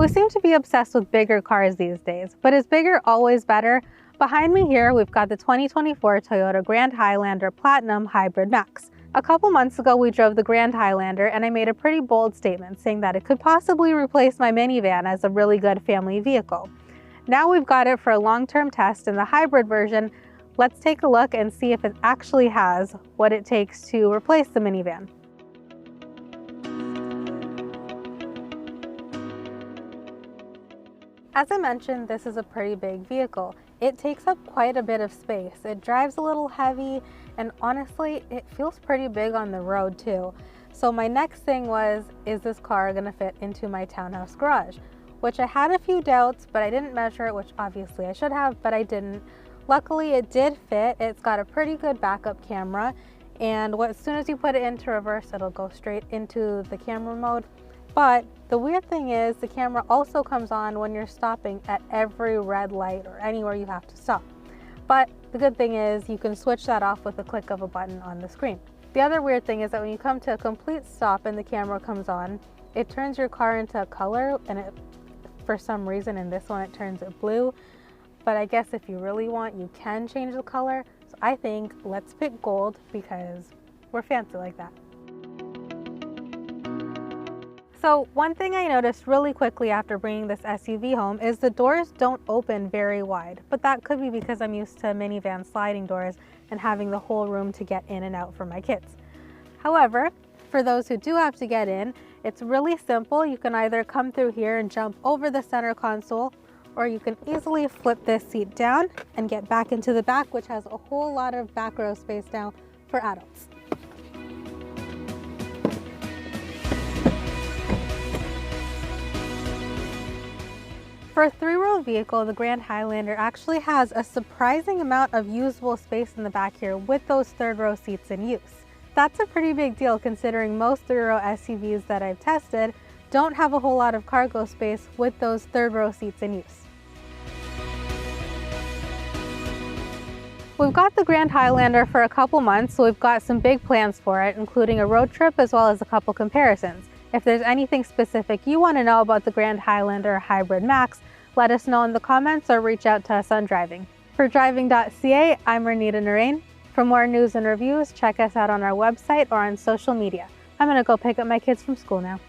We seem to be obsessed with bigger cars these days, but is bigger always better? Behind me here, we've got the 2024 Toyota Grand Highlander Platinum Hybrid Max. A couple months ago, we drove the Grand Highlander and I made a pretty bold statement saying that it could possibly replace my minivan as a really good family vehicle. Now we've got it for a long-term test in the hybrid version. Let's take a look and see if it actually has what it takes to replace the minivan. As I mentioned, this is a pretty big vehicle. It takes up quite a bit of space. It drives a little heavy, and honestly, it feels pretty big on the road too. So my next thing was, is this car gonna fit into my townhouse garage? Which I had a few doubts, but I didn't measure it, which obviously I should have, but I didn't. Luckily, it did fit. It's got a pretty good backup camera, and as soon as you put it into reverse, it'll go straight into the camera mode. But the weird thing is the camera also comes on when you're stopping at every red light or anywhere you have to stop. But the good thing is you can switch that off with a click of a button on the screen. The other weird thing is that when you come to a complete stop and the camera comes on, it turns your car into a color, and for some reason in this one it turns it blue. But I guess if you really want, you can change the color. So I think let's pick gold because we're fancy like that. So one thing I noticed really quickly after bringing this SUV home is the doors don't open very wide, but that could be because I'm used to minivan sliding doors and having the whole room to get in and out for my kids. However, for those who do have to get in, it's really simple. You can either come through here and jump over the center console, or you can easily flip this seat down and get back into the back, which has a whole lot of back row space now for adults. For a three-row vehicle, the Grand Highlander actually has a surprising amount of usable space in the back here with those third-row seats in use. That's a pretty big deal considering most three-row SUVs that I've tested don't have a whole lot of cargo space with those third-row seats in use. We've got the Grand Highlander for a couple months, so we've got some big plans for it, including a road trip as well as a couple comparisons. If there's anything specific you want to know about the Grand Highlander Hybrid Max, let us know in the comments or reach out to us on Driving. For Driving.ca, I'm Renita Narain. For more news and reviews, check us out on our website or on social media. I'm going to go pick up my kids from school now.